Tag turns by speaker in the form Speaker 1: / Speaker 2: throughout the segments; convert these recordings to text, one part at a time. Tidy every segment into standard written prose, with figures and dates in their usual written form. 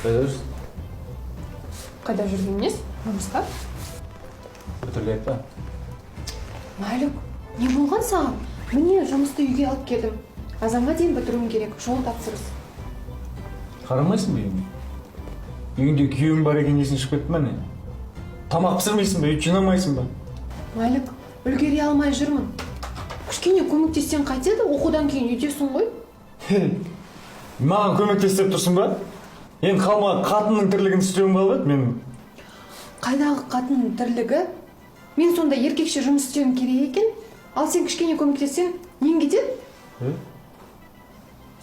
Speaker 1: Қайда жүрсің?
Speaker 2: Қайда жүрген емес? Жұмыста?
Speaker 1: Бітіріп па?
Speaker 2: Мәлік, не болған саған? Міне жұмысты үйге алып келдім. Азанға дейін бітіруім керек, жол тапсырыс.
Speaker 1: Қарамайсың ба үйіңе? Үйіңде күйеуің бар екен есің шығып кетті ме не? Тамақ пісірмейсің ба, үй жинамайсың ба?
Speaker 2: Мәлік, үлгере алмай жүрмін. Кішкене көмектессең қайтеді, оқудан кейін үйдесің ғой.
Speaker 1: Маған көмектесіп тұрсың ба? Енді қалмаған қатынның тірлігін істеуім қалып еді менің.
Speaker 2: Қайдағы қатынның тірлігі? Мен сонда еркекше жұмыс істеуім керек екен, ал сен кішкене көмектессең, нең кетеді?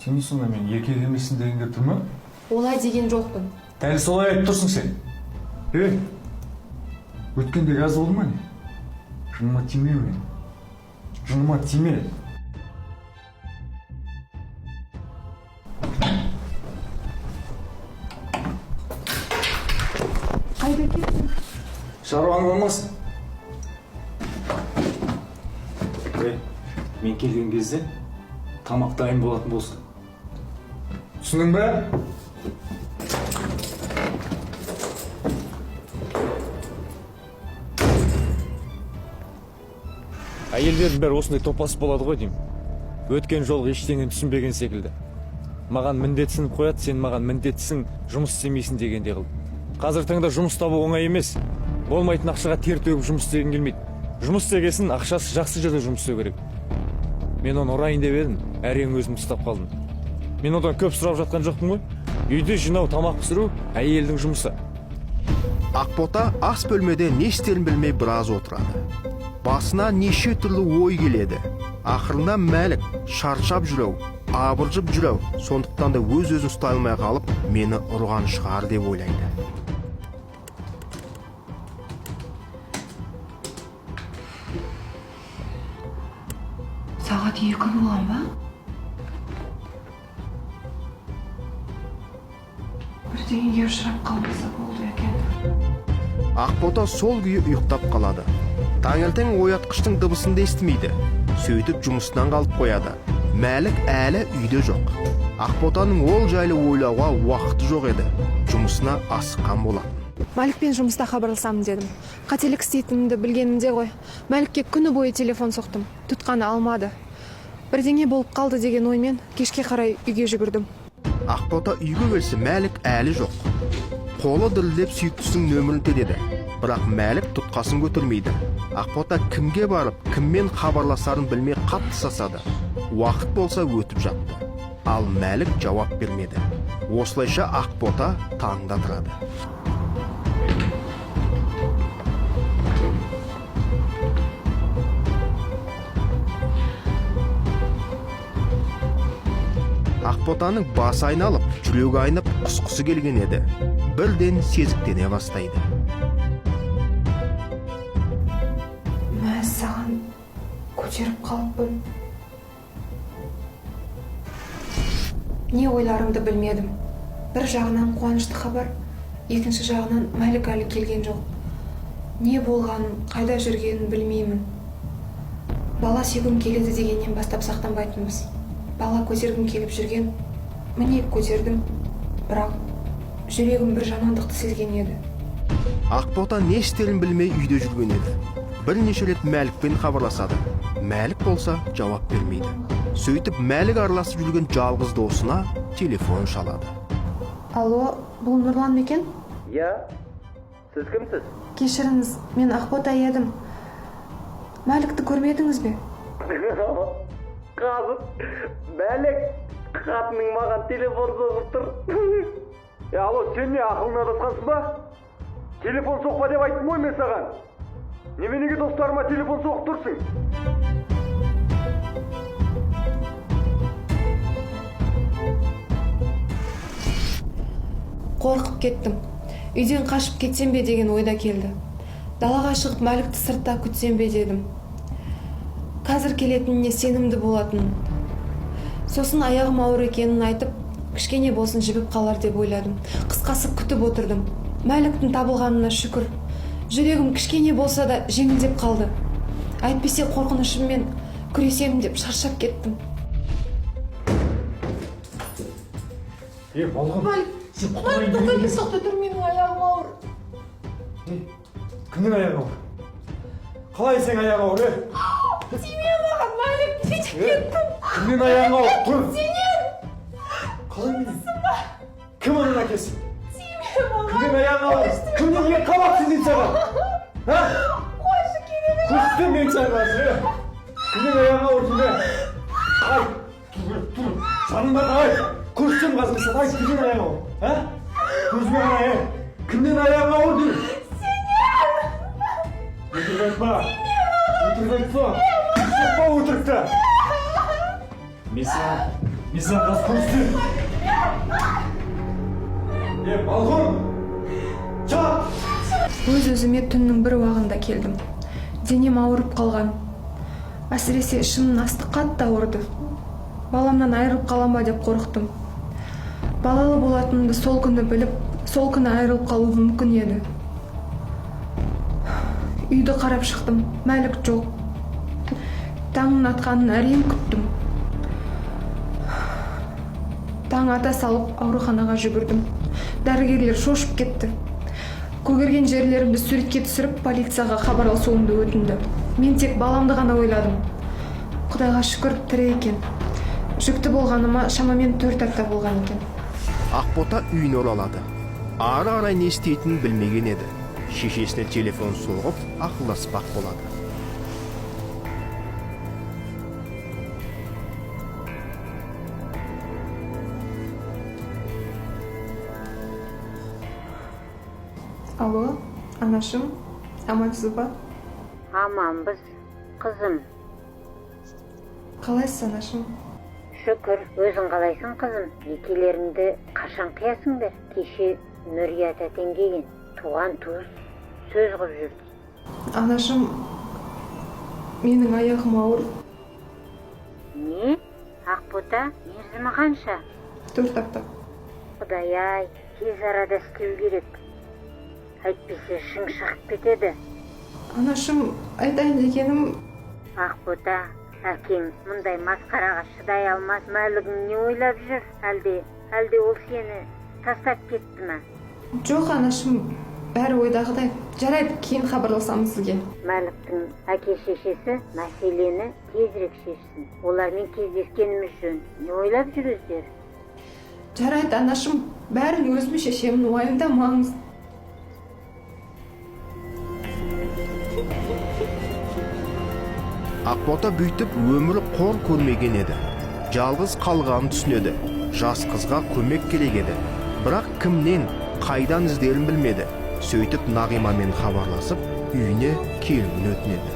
Speaker 1: Сен сонда мен еркек емессің дегенге тұр ма?
Speaker 2: Олай деген жоқпын.
Speaker 1: Дәл солай айтып тұрсың сен. Өткенде газ болды ма не? Жыныма тиме мен. Жыныма тиме.
Speaker 2: Қайда кеттің?
Speaker 1: Шаруаң болмасын. Мен келген кезде тамақ дайын болатын болсын. Түсінің бе? Әйелдердің бәрі осындай топас болады ғой деймін. Өткен жол ештеңені түсінбеген секілді. Маған міндетсініп қояды, сен маған міндетсің, жұмыс істемейсің дегенде қыл. Қазір таңда жұмыс табу оңай емес. Болмайтын ақшаға тер төгіп жұмыс істеген келмейді. Жұмыс істегесін ақшасы жақсы жерде жұмыс істеу керек. Мен оны ұрайын деп едім, әрең өзім ұстап қалдым. Мен одан көп сұрап жатқан жоқпын ғой. Үйде жинау, тамақ пісіру әйелдің жұмысы.
Speaker 3: Ақбота ас бөлмеде не істерін білмей біраз отырады. Басына неше түрлі ой келеді. Ақырында Мәлік шаршап жүрау, абыржып жүрау, сондықтан да өз-өзін ұстай алмай қалып, мені ұрған шығар деп ойлайды.
Speaker 2: Сағат 2 болған ба? Бірдеңеге ұшырап қалмаса болды екен.
Speaker 3: Ақбота сол күйі ұйықтап қалады. Таңертең оятқыштың дыбысын да естімейді. Сөйтіп жұмысынан қалып қояды. Мәлік әлі үйде жоқ. Ақботаның ол жайлы ойлауға уақыты жоқ еді. Жұмысына асыққан болады.
Speaker 2: Мәлікпен жұмыста хабарласамын дедім. Қателік істейтінімді білгенімде ғой. Мәлікке күні бойы телефон соқтым. Тұтқаны алмады. Бірдеңе болып қалды деген оймен кешке қарай үйге жүгірдім.
Speaker 3: Ақбота үйге келсе Мәлік әлі жоқ. Қолы дірілдеп сүйіктісінің нөмірін тереді. Бірақ Мәлік тұтқасын көтермейді. Ақбота кімге барып, кіммен хабарласарын білмей қатты сасады. Уақыт болса өтіп жатты. Ал Мәлік жауап бермеді. Осылайша Ақбота таңда тұрады. Ақботаның басы айналып, жүрегі айнып, құсқысы келген еді. Бірден сезіктене бастайды.
Speaker 2: Саған көтеріп қалыппын. Не ойларымды білмедім. Бір жағынан қуанышты хабар, екінші жағынан Мәлік әлі келген жоқ. Не болғанын, қайда жүргенін білмеймін. Бала сүйгім келеді дегеннен бастап сақтанбайтынбыз. Бала көтергім келіп жүрген, міне көтердім, бірақ жүрегім бір жамандықты сезген еді.
Speaker 3: Ақбота не істерін білмей үйде жүрген еді. Бірнеше рет Мәлікпен хабарласады. Мәлік болса жауап бермейді. Сөйтіп Мәлік араласып жүрген жалғыз досына телефон шалады.
Speaker 2: Алло, бұл Нұрлан ма екен?
Speaker 4: Я, сіз кімсіз?
Speaker 2: Кешіріңіз, мен Ақбота едім. Мәлікті көрмедіңіз бе?
Speaker 4: Қазір Мәлік қатының маған телефон соғып тұр. Алло, сен не ақылыңа адасқансың ба? Телефон соқпа деп айттым ғой мен саған. Неменеге достарыма телефон соғып тұрсың?
Speaker 2: Қорқып кеттім. Үйден қашып кетсем бе деген ойда келді. Далаға шығып Мәлікті сыртта күтсем бе дедім. Қазір келетініне сенімді болатын. Сосын аяғым ауыр екенін айтып, кішкене болсын жібіп қалар деп ойладым. Қысқасы күтіп отырдым. Мәліктің табылғанына шүкір. Жүрегім кішкене болса да жеңілдеп қалды. Әйтпесе қорқынышыммен күресемін деп шаршап кеттім.
Speaker 1: Балғын.
Speaker 2: Құмарым тоқтай тоқта тұр, менің аяғым ауыр.
Speaker 1: Кімнің аяғы ауыр? Қалай сен аяғы ауыр,
Speaker 2: Тиме маған, Мәлік, нетіп кеттім.
Speaker 1: Кімнің аяғы ауыр? Тұр!
Speaker 2: Сенен!
Speaker 1: Қалай менің? Кім оның әкесі?
Speaker 2: Тиме маған!
Speaker 1: Кімнің аяғы ауыр? Кімнің не қабақсың дейді саған?
Speaker 2: Қойшы керек!
Speaker 1: Күшті мен саған, Кімнің аяғы ауыр дейді? Ай, тұр, жанында ай, көрсем қазір сен, ай, кімнің аяғы ауыр? Көзіме қарай, кімнің аяғы ауыр дейді? Өтірік айтма! Өтірік айтма! Шықпа өтірікті! Мен саған қазір көрсетемін! Балғын! Чап!
Speaker 2: Өз-өзіме түннің бір уағында келдім. Денем ауырып қалған. Әсіресе ішімнің асты қатты ауырды. Баламнан айырылып қалам ба деп қорықтым. Балалы болатынымды сол күні біліп, сол күні айырылып қалу мүмкін еді. Үйді қарап шықтым, Мәлік жоқ. Таңның атқанын әрең күттім. Таң ата салып ауруханаға жүгірдім. Дәрігерлер шошып кетті. Көгерген жерлерімді суретке түсіріп, полицияға хабарласуымды өтінді. Мен тек баламды ғана ойладым. Құдайға шүкір, тірі екен. Жүкті болғаныма шамамен 4 апта болған екен.
Speaker 3: Ақбота үйіне оралады. Ары-арай не істейтінін білмеген еді. Шешесіне телефон соғып, ақылдаспақ болады.
Speaker 2: Алло, анашым, амансыз ба?
Speaker 5: Аманбыз, қызым.
Speaker 2: Қалайсыз, анашым?
Speaker 5: Шүкір, өзің қалайсың, қызым? Некелеріңді қашан қиясыңдар? Кеше Нүрия тәтең келген, туған туыс сөз қып жүрді.
Speaker 2: Анашым, менің аяғым ауыр.
Speaker 5: Не? Ақбота, мерзімі қанша?
Speaker 2: 4 апта.
Speaker 5: Құдай-ай, тез арада істеу керек. Әйтпесе шың шығып кетеді.
Speaker 2: Анашым, айтайын дегенім...
Speaker 5: Ақбота, әкең мұндай масқараға шыдай алмас. Мәлігің не ойлап жүр? Әлде ол сені тастап кетті ме?
Speaker 2: Жоқ, анашым, бәрі ойдағыдай. Жарайды, кейін хабарласамыз сізге.
Speaker 5: Мәліктің әке-шешесі мәселені тезірек шешсін. Олармен кездескеніміз жөн. Не ойлап жүр өздері?
Speaker 2: Жарайды, анашым, бәрін өзім шешемін, уайымдамаңыз.
Speaker 3: Ақбота бүйтіп өмірі қор көрмеген еді. Жалғыз қалғанын түсінеді. Жас қызға көмек керек еді. Бірақ кімнен, қайдан іздерін білмеді. Сөйтіп Нағимамен хабарласып, үйіне келуін өтінеді.